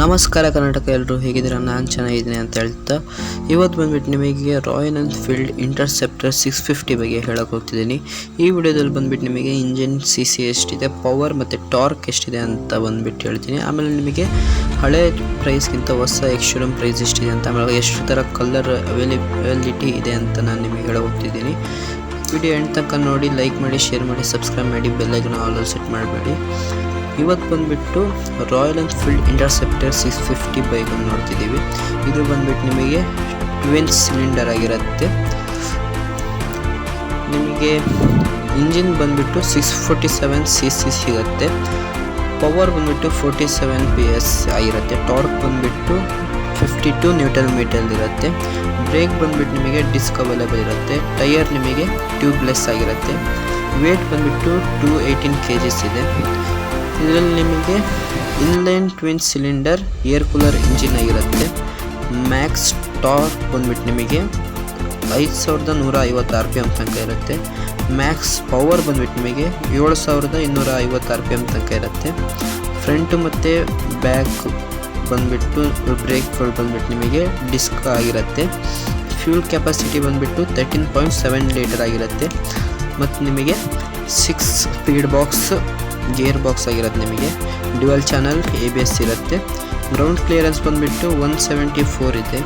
ನಮಸ್ಕಾರ ಕರ್ನಾಟಕ, ಎಲ್ಲರೂ ಹೇಗಿದ್ದೀರಾ? ನಾನು ಚೆನ್ನಾಗಿದ್ದೀನಿ ಅಂತ ಹೇಳ್ತಾ ಇವತ್ತು ಬಂದುಬಿಟ್ಟು ನಿಮಗೆ ರಾಯಲ್ ಎನ್ಫೀಲ್ಡ್ ಇಂಟರ್ಸೆಪ್ಟರ್ 650 ಬಗ್ಗೆ ಹೇಳಕ್ಕೆ ಹೋಗ್ತಿದ್ದೀನಿ. ಈ ವಿಡಿಯೋದಲ್ಲಿ ಬಂದುಬಿಟ್ಟು ನಿಮಗೆ ಇಂಜಿನ್ CC ಎಷ್ಟಿದೆ, ಪವರ್ ಮತ್ತು ಟಾರ್ಕ್ ಎಷ್ಟಿದೆ ಅಂತ ಬಂದುಬಿಟ್ಟು ಹೇಳ್ತೀನಿ. ಆಮೇಲೆ ನಿಮಗೆ ಹಳೆ ಪ್ರೈಸ್ಗಿಂತ ಹೊಸ ಎಕ್ಸ್ಟ್ರೀಮ್ ಪ್ರೈಸ್ ಎಷ್ಟಿದೆ ಅಂತ, ಆಮೇಲೆ ಎಷ್ಟು ಥರ ಕಲರ್ ಅವೈಲಬಿಲಿಟಿ ಇದೆ ಅಂತ ನಾನು ನಿಮಗೆ ಹೇಳಕ್ಕೆ ಹೋಗ್ತಿದ್ದೀನಿ. ವಿಡಿಯೋ ಎಂಡ್ ತನಕ ನೋಡಿ, ಲೈಕ್ ಮಾಡಿ, ಶೇರ್ ಮಾಡಿ, ಸಬ್ಸ್ಕ್ರೈಬ್ ಮಾಡಿ, ಬೆಲ್ಲೈಕನ್ ಆಲ್ ಸೆಟ್ ಮಾಡಬೇಡಿ. ಇವತ್ತು ಬಂದುಬಿಟ್ಟು ರಾಯಲ್ ಎನ್ಫೀಲ್ಡ್ ಇಂಟರ್ಸೆಪ್ಟರ್ 650 ಬೈಕನ್ನು ನೋಡ್ತಿದ್ದೀವಿ. ಇದು ಬಂದುಬಿಟ್ಟು ನಿಮಗೆ ಟ್ವಿನ್ ಸಿಲಿಂಡರ್ ಆಗಿರುತ್ತೆ. ನಿಮಗೆ ಇಂಜಿನ್ ಬಂದುಬಿಟ್ಟು 647 cc ಸಿಗುತ್ತೆ. ಪವರ್ ಬಂದುಬಿಟ್ಟು 47 PS ಆಗಿರುತ್ತೆ. ಟಾರ್ಕ್ ಬಂದುಬಿಟ್ಟು 52 Nm ಇರುತ್ತೆ. ಬ್ರೇಕ್ ಬಂದುಬಿಟ್ಟು ನಿಮಗೆ ಡಿಸ್ಕ್ ಅವೈಲೇಬಲ್ ಇರುತ್ತೆ. ಟೈರ್ ನಿಮಗೆ ಟ್ಯೂಬ್ಲೆಸ್ ಆಗಿರುತ್ತೆ. ವೇಟ್ ಬಂದುಬಿಟ್ಟು 218 kg ಇದೆ. ಇದರಲ್ಲಿ ನಿಮಗೆ inline twin cylinder air cooler engine ಆಗಿರುತ್ತೆ. ಮ್ಯಾಕ್ಸ್ ಟಾರ್ಕ್ ಬಂದುಬಿಟ್ಟು ನಿಮಗೆ 5150 RPM ತನಕ ಇರುತ್ತೆ. ಮ್ಯಾಕ್ಸ್ ಪವರ್ ಬಂದುಬಿಟ್ಟು ನಿಮಗೆ 7250 RPM ತನಕ ಇರುತ್ತೆ. ಫ್ರಂಟು ಮತ್ತು ಬ್ಯಾಕ್ ಬಂದುಬಿಟ್ಟು ಬ್ರೇಕ್ಗಳು ಬಂದುಬಿಟ್ಟು ನಿಮಗೆ ಡಿಸ್ಕ್ ಆಗಿರುತ್ತೆ. ಫ್ಯೂಲ್ ಕೆಪಾಸಿಟಿ ಬಂದುಬಿಟ್ಟು 13.7 ಲೀಟರ್ ಆಗಿರುತ್ತೆ. ಮತ್ತು ನಿಮಗೆ 6 ಸ್ಪೀಡ್ ಬಾಕ್ಸ್ ಗೇರ್ ಬಾಕ್ಸ್ ಆಗಿರುತ್ತೆ. ನಿಮಗೆ ಡ್ಯುಯಲ್ ಚಾನಲ್ ABS ಇರುತ್ತೆ. ಗ್ರೌಂಡ್ ಕ್ಲಿಯರೆನ್ಸ್ ಬಂದುಬಿಟ್ಟು 174 ಇದೆ.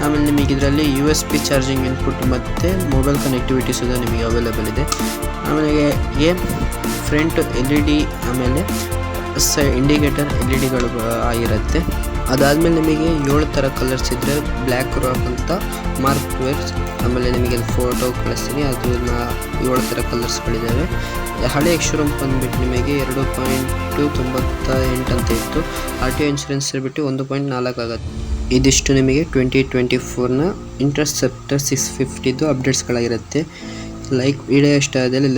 ಆಮೇಲೆ ನಿಮಗೆ ಇದರಲ್ಲಿ USB ಚಾರ್ಜಿಂಗ್ ಇನ್ಪುಟ್ ಮತ್ತು ಮೊಬೈಲ್ ಕನೆಕ್ಟಿವಿಟಿ ಸುದ ನಿಮಗೆ ಅವೈಲೇಬಲ್ ಇದೆ. ಆಮೇಲೆ ಫ್ರಂಟ್ LED ಆಮೇಲೆ ಇಂಡಿಕೇಟರ್ LEDಗಳು ಆಗಿರುತ್ತೆ. ಅದಾದಮೇಲೆ ನಿಮಗೆ 7 ಥರ ಕಲರ್ಸ್ ಇದ್ದರೆ ಬ್ಲ್ಯಾಕ್ ರಾಕ್ ಅಂತ ಮಾರ್ಕ್ ವೇರ್ಸ್. ಆಮೇಲೆ ನಿಮಗೆ ಫೋಟೋ ಕಳಿಸ್ತೀನಿ, ಅದನ್ನ 7 ಥರ ಕಲರ್ಸ್ಗಳಿದ್ದಾವೆ. ಹಳೆ ಎಕ್ಸ್ಟ್ರೀಮ್ ಬಂದುಬಿಟ್ಟು ನಿಮಗೆ 2.98 ಅಂತ ಇತ್ತು. RTO ಇನ್ಶೂರೆನ್ಸ್ ಇರ್ಬಿಟ್ಟು 1.4 ಆಗುತ್ತೆ. ಇದಿಷ್ಟು ನಿಮಗೆ 2024ನ ಇಂಟರ್ಸೆಪ್ಟರ್ 650 ಅಪ್ಡೇಟ್ಸ್ಗಳಾಗಿರುತ್ತೆ. ವಿಡಿಯೋ ಇಷ್ಟ ಆದಲ್ಲಿ